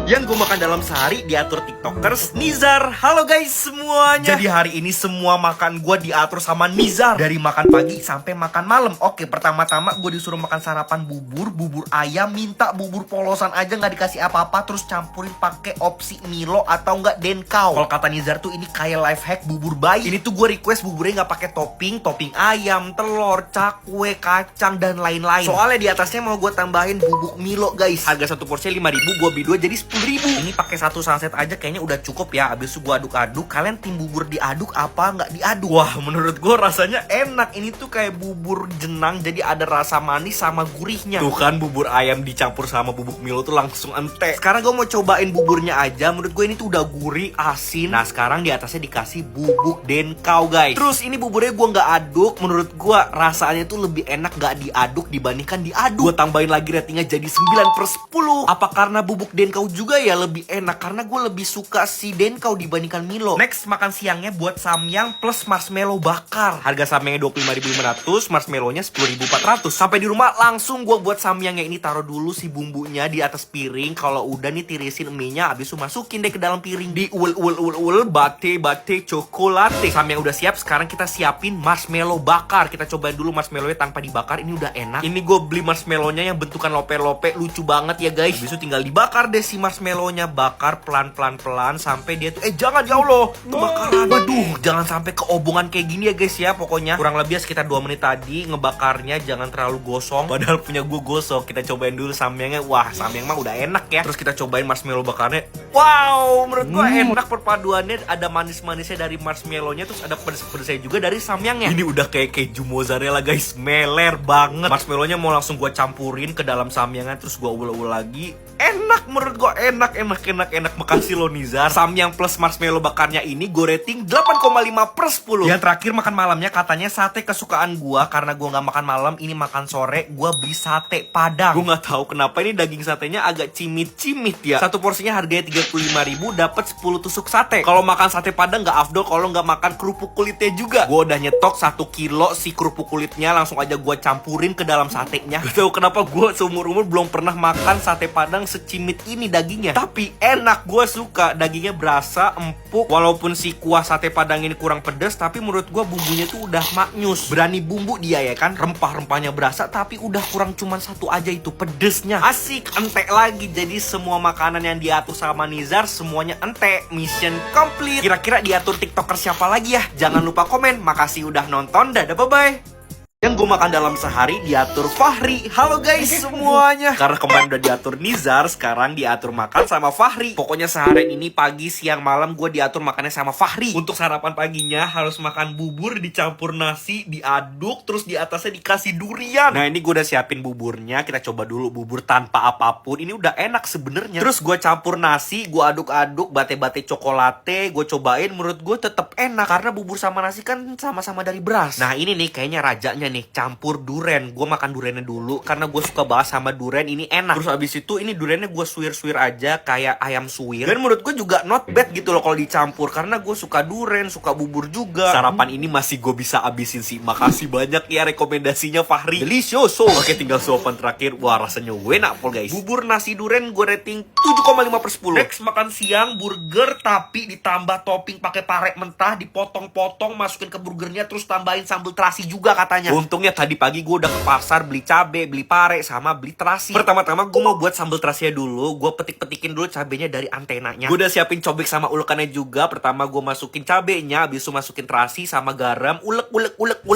Yang gue makan dalam sehari diatur tiktokers Nizar. Halo guys semuanya. Jadi hari ini semua makan gue diatur sama Nizar. Dari makan pagi sampai makan malam. Oke, pertama-tama gue disuruh makan sarapan bubur ayam. Minta bubur polosan aja, nggak dikasih apa-apa. Terus campurin pakai opsi Milo atau nggak Denkau. Kalau kata Nizar tuh ini kayak life hack bubur bayi. Ini tuh gue request buburnya nggak pakai topping ayam, telur, cakwe, kacang dan lain-lain. Soalnya di atasnya mau gue tambahin bubuk Milo guys. Harga satu porsinya 5.000, gue beli 2 jadi 10.000. Ini pakai satu saset aja kayaknya udah cukup ya. Abis itu gue aduk-aduk. Kalian tim bubur diaduk apa nggak diaduk? Wah, menurut gue rasanya enak. Ini tuh kayak bubur jenang, jadi ada rasa manis sama gurihnya. Tuh kan, bubur ayam dicampur sama bubuk Milo tuh langsung ente. Sekarang gue mau cobain buburnya aja. Menurut gue ini tuh udah gurih, asin. Nah sekarang di atasnya dikasih bubuk Denkau guys. Terus ini buburnya gue nggak aduk. Menurut gue rasanya tuh lebih enak nggak diaduk dibandingkan diaduk. Gue tambahin lagi ratingnya jadi 9/10. Apa karena bubuk Denkau juga ya lebih enak? Karena gue lebih suka si Denkau dibandingkan Milo. Next, makan siangnya buat samyang plus marshmallow bakar. Harga samyangnya 25.500, marshmallownya 10.400. Sampai di rumah langsung gue buat samyangnya. Ini taruh dulu si bumbunya di atas piring. Kalau udah nih tirisin mie-nya, abis itu masukin deh ke dalam piring. Di ul bate cokolate. Samyang udah siap, sekarang kita siapin marshmallow bakar. Kita cobain dulu marshmallownya tanpa dibakar. Ini udah enak. Ini gue beli marshmallownya yang bentukan lope-lope, lucu banget ya guys. Abis itu tinggal dibakar deh si marshmallownya. Bakar pelan-pelan sampai dia tuh jangan, ya Allah, kebakaran. Waduh, jangan sampai keobongan kayak gini ya guys ya. Pokoknya kurang lebih sekitar 2 menit tadi ngebakarnya, jangan terlalu gosong. Padahal punya gue gosong. Kita cobain dulu samyangnya. Wah, samyang mah udah enak ya. Terus kita cobain marshmallow bakarnya. Wow, menurut gue enak perpaduannya. Ada manis-manisnya dari marshmallownya, terus ada pedes-pedesnya juga dari samyangnya. Ini udah kayak keju mozzarella guys, meler banget. Marshmallownya mau langsung gue campurin ke dalam samyangnya, terus gue ul-ul lagi. Enak, menurut gue enak. Makasih lo Nizar. Samyang plus marshmallow bakarnya ini gue rating 8,5/10. Yang terakhir makan malamnya katanya sate kesukaan gue. Karena gue nggak makan malam, ini makan sore. Gue beli sate Padang. Gue nggak tahu kenapa ini daging satenya agak cimit-cimit ya. Satu porsinya harganya 35.000, dapat 10 tusuk sate. Kalau makan sate Padang nggak afdol kalau nggak makan kerupuk kulitnya juga. Gue udah nyetok 1 kilo si kerupuk kulitnya, langsung aja gue campurin ke dalam satenya. Gak tahu kenapa gue seumur-umur belum pernah makan sate Padang secimit ini dagingnya. Tapi enak, gue suka. Dagingnya berasa, empuk. Walaupun si kuah sate Padang ini kurang pedas, tapi menurut gue bumbunya tuh udah maknyus. Berani bumbu dia ya kan. Rempah-rempahnya berasa, tapi udah kurang cuman satu aja itu pedesnya. Asik, entek lagi. Jadi semua makanan yang diatur sama Nizar semuanya entek. Mission complete. Kira-kira diatur tiktoker siapa lagi ya? Jangan lupa komen. Makasih udah nonton. Dadah, bye-bye. Yang gue makan dalam sehari diatur Fahri. Halo guys semuanya. Karena kemarin udah diatur Nizar, sekarang diatur makan sama Fahri. Pokoknya seharian ini pagi, siang, malam gue diatur makannya sama Fahri. Untuk sarapan paginya harus makan bubur dicampur nasi, diaduk, terus di atasnya dikasih durian. Nah ini gue udah siapin buburnya. Kita coba dulu bubur tanpa apapun. Ini udah enak sebenarnya. Terus gue campur nasi, gue aduk-aduk, bate cokolate. Gue cobain, menurut gue tetap enak. Karena bubur sama nasi kan sama-sama dari beras. Nah ini nih kayaknya rajanya nih, campur duren. Gue makan durennya dulu karena gue suka banget sama duren, ini enak. Terus abis itu ini durennya gue suwir-suwir aja kayak ayam suwir. Dan menurut gue juga not bad gitu loh kalau dicampur, karena gue suka duren, suka bubur juga. Sarapan ini masih gue bisa abisin sih. Makasih banyak ya rekomendasinya Fahri. Delicioso. Oke, tinggal suapan terakhir. Wah, rasanya enak pol guys. Bubur nasi duren gue rating 7,5/10. Next, makan siang burger tapi ditambah topping pakai pare mentah, dipotong-potong, masukin ke burgernya, terus tambahin sambal terasi juga katanya. Untungnya tadi pagi gue udah ke pasar beli cabe, beli pare, sama beli terasi. Pertama-tama gue mau buat sambal terasinya dulu. Gue petik-petikin dulu cabenya dari antenanya. Gue udah siapin cobek sama ulekannya juga. Pertama gue masukin cabenya, habis itu masukin terasi sama garam. Ulek.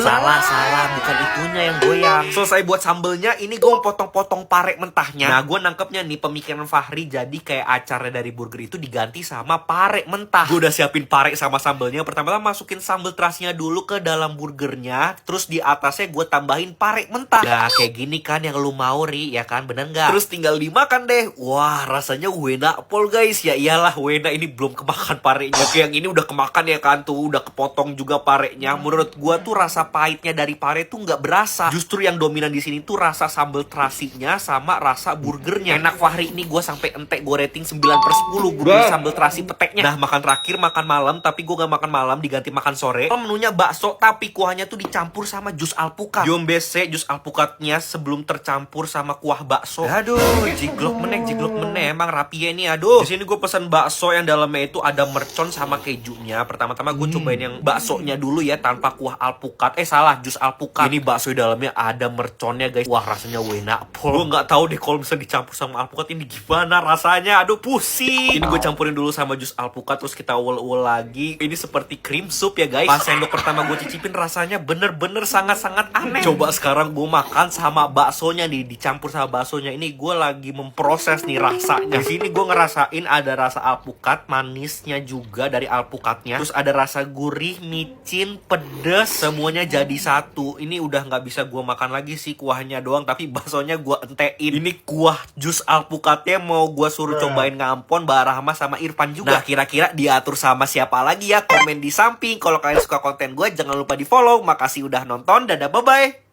Salah, bukan itunya yang goyang. Selesai buat sambelnya, ini gue mau potong-potong pare mentahnya. Nah gue nangkepnya nih pemikiran Fahri, jadi kayak acarnya dari burger itu diganti sama pare mentah. Gue udah siapin pare sama sambelnya. Pertama-tama masukin sambal terasinya dulu ke dalam burgernya, terus di atasnya gue tambahin pare mentah. Nah kayak gini kan yang lu mau Ri, ya kan, bener nggak? Terus tinggal dimakan deh. Wah rasanya enak pol guys. Ya iyalah enak, ini belum kemakan parenya. Oke, yang ini udah kemakan ya kan, tuh udah kepotong juga parenya. Menurut gue tuh rasa pahitnya dari pare tuh nggak berasa. Justru yang dominan di sini tuh rasa sambal terasinya sama rasa burgernya. Enak Fahri, ini gue sampai entek, gue rating 9/10. Gue beli sambal terasi peteknya. Nah makan terakhir makan malam, tapi gue gak makan malam, diganti makan sore. Menunya bakso tapi kuahnya tuh dicampur sama jus alpukat. Jombese jus alpukatnya sebelum tercampur sama kuah bakso. Aduh, jiglok meneh emang rapi ya ini. Aduh. Di sini gue pesan bakso yang dalamnya itu ada mercon sama kejunya. Pertama-tama gue cobain yang baksonya dulu ya tanpa kuah alpukat. Salah, jus alpukat. Ini bakso di dalamnya ada merconnya guys. Wah, rasanya enak pol. Gue nggak tahu deh kalau misalnya dicampur sama alpukat ini gimana rasanya. Aduh, pusing. Ini gue campurin dulu sama jus alpukat terus kita uel-uel lagi. Ini seperti cream soup ya guys. Pas sendok pertama gue cicipin rasanya bener-bener sangat-sangat aneh. Coba sekarang gue makan sama baksonya nih, dicampur sama baksonya. Ini gue lagi memproses nih rasanya. Di sini gue ngerasain ada rasa alpukat, manisnya juga dari alpukatnya. Terus ada rasa gurih, micin, pedes, semuanya jadi satu. Ini udah nggak bisa gue makan lagi sih kuahnya doang, tapi baksonya gue entein. Ini kuah jus alpukatnya mau gue suruh cobain ngampon, Mbak Rahma sama Irfan juga. Nah, kira-kira diatur sama siapa lagi ya? Komen di samping. Kalau kalian suka konten gue, jangan lupa di follow. Makasih udah nonton. Dadah, bye-bye.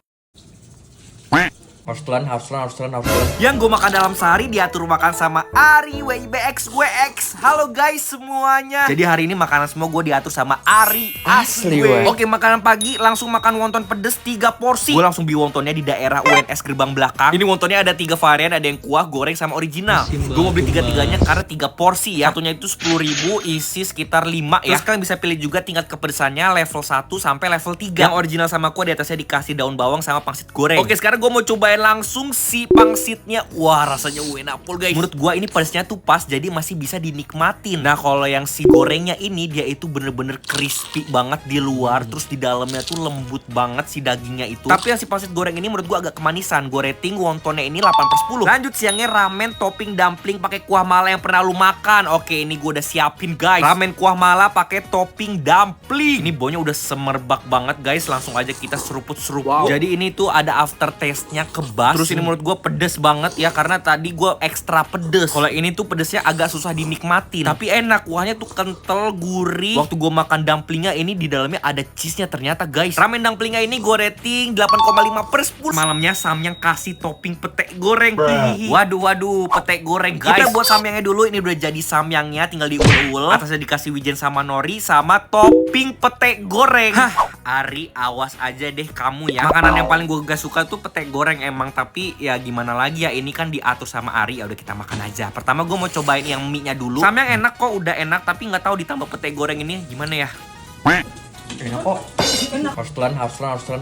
Harus telan. Yang gue makan dalam sehari diatur makan sama Ari WIBX gue X. Halo guys semuanya. Jadi hari ini makanan semua gue diatur sama Ari. Asli gue. Oke, makanan pagi langsung makan wonton pedes 3 porsi. Gue langsung beli wontonnya di daerah UNS gerbang belakang. Ini wontonnya ada 3 varian, ada yang kuah, goreng, sama original. Gue mau beli 3-tiganya karena 3 porsi ya. Satunya itu 10.000, isi sekitar 5 ya. Terus kalian bisa pilih juga tingkat kepedesannya level 1 sampai level 3. Yang original sama kuah di atasnya dikasih daun bawang sama pangsit goreng. Oke, sekarang gue mau cobain langsung si pangsitnya. Wah, rasanya enak pol guys. Menurut gua ini pedasnya tuh pas, jadi masih bisa dinikmatin. Nah, kalau yang si gorengnya ini dia itu bener-bener crispy banget di luar, terus di dalamnya tuh lembut banget si dagingnya itu. Tapi yang si pangsit goreng ini menurut gua agak kemanisan. Gua rating wontonnya ini 8/10. Lanjut siangnya ramen topping dumpling pakai kuah mala yang pernah lu makan. Oke, ini gua udah siapin guys. Ramen kuah mala pakai topping dumpling. Ini baunya udah semerbak banget guys. Langsung aja kita seruput-seruput. Jadi ini tuh ada aftertaste-nya kebas. Terus ini menurut gue pedes banget ya, karena tadi gue ekstra pedes. Kalau ini tuh pedesnya agak susah dinikmatin, tapi enak, kuahnya tuh kental, gurih. Waktu gue makan dumplingnya ini di dalamnya ada cheese-nya ternyata guys. Ramen dumplingnya ini gue rating 8,5/10. Malamnya Samyang kasih topping pete goreng. Waduh, pete goreng guys. Kita buat samyangnya dulu. Ini udah jadi samyangnya, tinggal diulul. Atasnya dikasih wijen sama nori sama topping pete goreng. Ari, awas aja deh kamu ya. Makanan yang paling gue gak suka tuh pete goreng emang, tapi ya gimana lagi ya, ini kan diatur sama Ari, ya udah kita makan aja. Pertama gue mau cobain yang mie-nya dulu. Samyang enak kok, udah enak, tapi nggak tahu ditambah pete goreng ini gimana ya. Enak kok. Harus telan.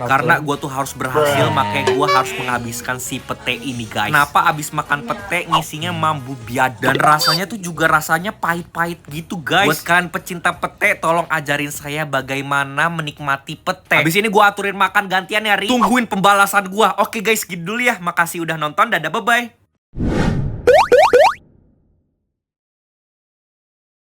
Karena gue tuh harus berhasil, makanya gue harus menghabiskan si pete ini guys. Kenapa abis makan pete ngisinya mambu biad. Dan rasanya tuh juga rasanya pahit-pahit gitu guys. Buat kalian pecinta pete, tolong ajarin saya bagaimana menikmati pete. Abis ini gue aturin makan gantian ya Ri. Tungguin pembalasan gue. Oke guys, gitu dulu ya. Makasih udah nonton, dadah, bye-bye.